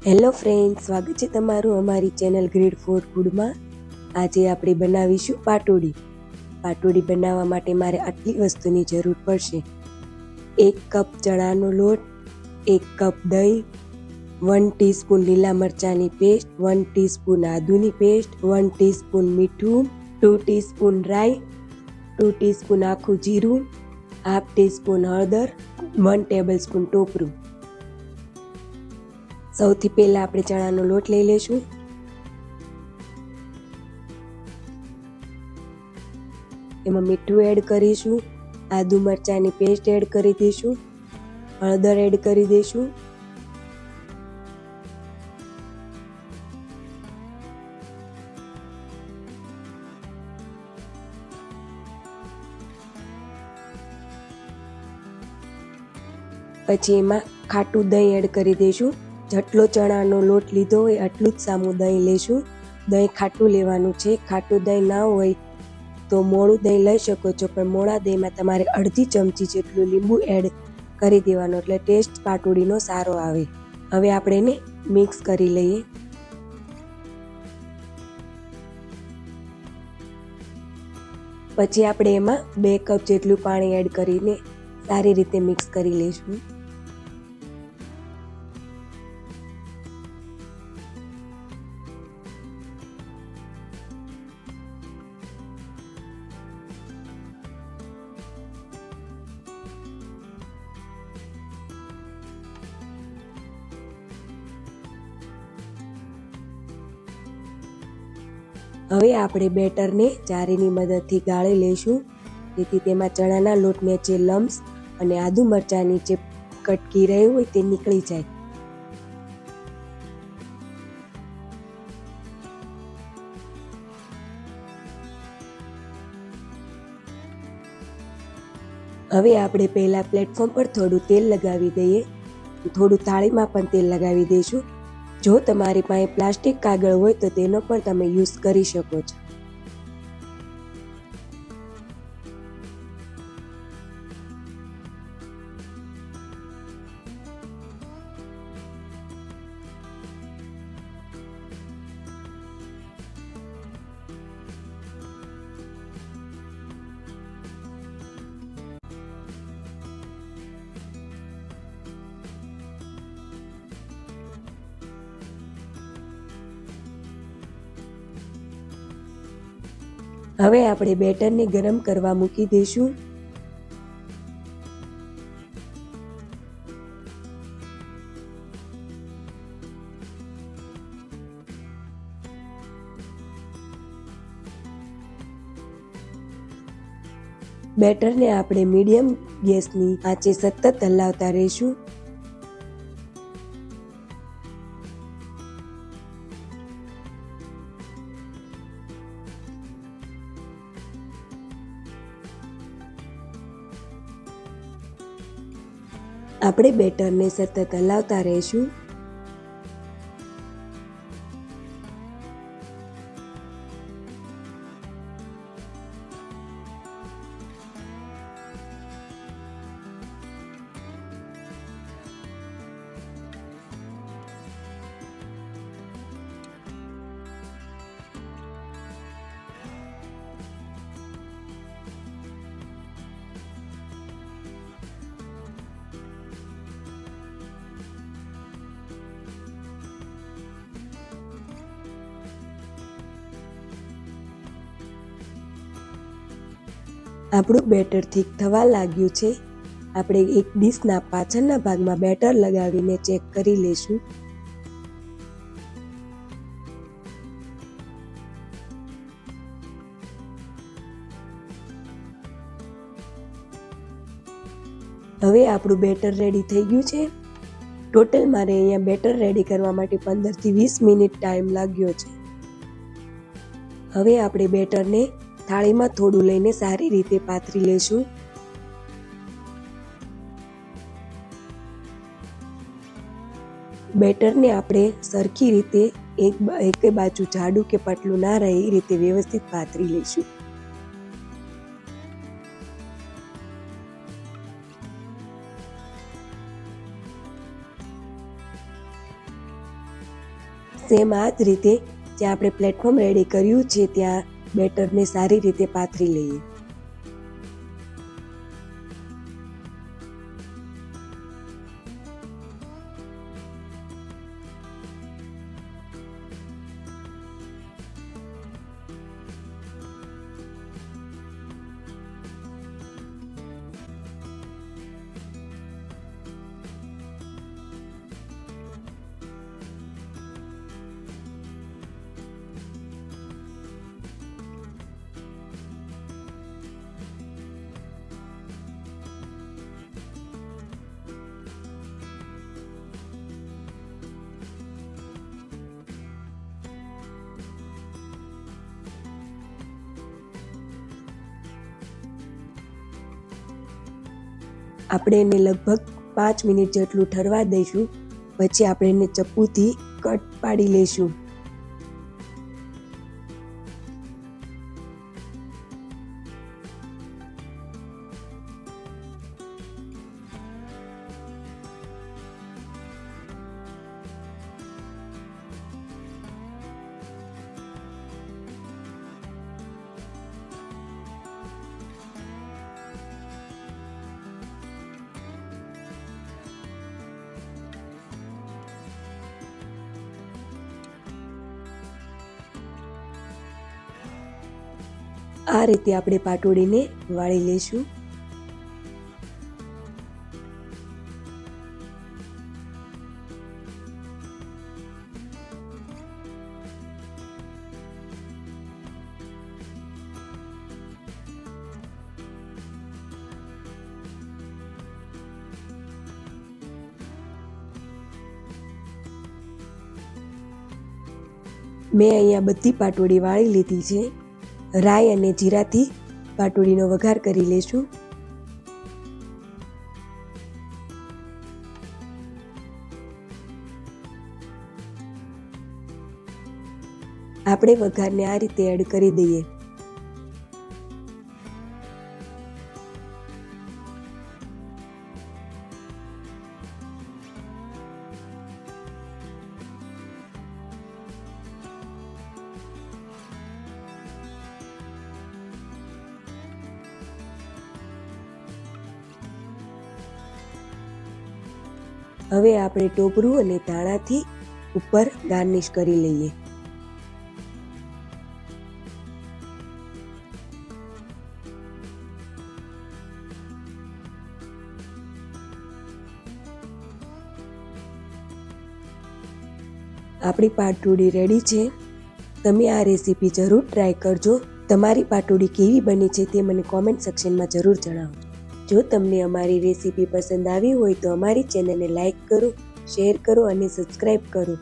Hello friend, સ્વાગત છે તમારું અમારી ચેનલ ગ્રેડ 4 ફૂડમાં. આજે આપણે બનાવીશું પાટોડી. પાટોડી બનાવવા માટે મારે આટલી વસ્તુની જરૂર પડશે: 1 કપ ચણાનો લોટ, 1 કપ દહીં, 1 ટીસ્પૂન લીલા મરચાંની પેસ્ટ, 1 ટીસ્પૂન આદુની પેસ્ટ, 1 ટીસ્પૂન મીઠું, 2 ટીસ્પૂન રાઈ, 2 ટીસ્પૂન આખું જીરું, હાફ ટીસ્પૂન હળદર, 1 ટેબલસ્પૂન ટોપરું. સૌથી પહેલાં આપણે ચણાનો લોટ લઈ લઈશું. એમાં મીઠું એડ કરીશું, આદુ મરચાંની પેસ્ટ એડ કરી દઈશું, હળદર એડ કરી દઈશું. પછી એમાં ખાટું દહીં એડ કરી દઈશું. જેટલો ચણાનો લોટ લીધો હોય આટલું જ સામું દહીં લઈશું. દહીં ખાટું લેવાનું છે. ખાટું દહીં ના હોય તો મોળું દહીં લઈ શકો છો, પણ મોળા દહીંમાં તમારે અડધી ચમચી જેટલું લીંબુ એડ કરી દેવાનું, એટલે ટેસ્ટ પાટોડીનો સારો આવે. હવે આપણે એને મિક્સ કરી લઈએ. પછી આપણે એમાં 2 કપ જેટલું પાણી એડ કરીને સારી રીતે મિક્સ કરી લઈશું. હવે આપણે બેટરને ચારીની મદદથી ગાળી લઈશું, જેથી તેમાં ચણાના લોટને જે લમ્સ અને આદુ મરચાંની જે કટકી રહી હોય તે નીકળી જાય. હવે આપણે પહેલાં પ્લેટફોર્મ પર થોડું તેલ લગાવી દઈએ. થોડું થાળીમાં પણ તેલ લગાવી દઈશું. જો તમારી પાસે પ્લાસ્ટિક કાગળ હોય તો તેનો પણ તમે યુઝ કરી શકો છો. હવે આપણે બેટરને ગરમ કરવા મૂકી દઈશું. બેટરને આપણે મીડિયમ ગેસની આંચે સતત હલાવતા રહીશું. આપણે બેટરને સતત હલાવતા રહીશું. આપણું બેટર ઠીક થવા લાગ્યું છે. આપણે એક ડીશના પાછળના ભાગમાં બેટર લગાવીને ચેક કરી લઈશું. હવે આપણું બેટર રેડી થઈ ગયું છે. ટોટલ મારે અહીંયા બેટર રેડી કરવા માટે 15 થી 20 મિનિટ ટાઈમ લાગ્યો છે. હવે આપણે બેટરને થાળીમાં થોડું લઈને સારી રીતે પાથરી લઈશું. બેટરને આપણે સરખી રીતે એક બાજુ જાડું કે પતલું ના રહે એ રીતે વ્યવસ્થિત પાથરી લઈશું. સેમ આ જ રીતે જ્યાં આપણે પ્લેટફોર્મ રેડી કર્યું છે ત્યાં બેટરને સારી રીતે પાથરી લઈએ. આપણે એને લગભગ 5 મિનિટ જેટલું ઠરવા દઈશું. પછી આપણે એને ચપ્પુથી કટ પાડી લઈશું. આ રીતે આપણે પાટોડીને વાળી લઈશું. મેં અહીંયા બધી પાટોડી વાળી લીધી છે. રાઈ અને જીરાથી પાટોડીનો વઘાર કરી લેશું. આપણે વઘારને આ રીતે એડ કરી દઈએ. હવે આપણે ટોપરું અને ધાણાથી ઉપર ગાર્નિશ કરી લઈએ. આપણી પાટોડી રેડી છે. તમે આ રેસીપી જરૂર ટ્રાય કરજો. તમારી પાટોડી કેવી બની છે તે મને કોમેન્ટ સેક્શનમાં જરૂર જણાવો. જો તમને અમારી રેસીપી પસંદ આવી હોય તો અમારી ચેનલને લાઈક કરો, શેર કરો અને સબસ્ક્રાઈબ કરો.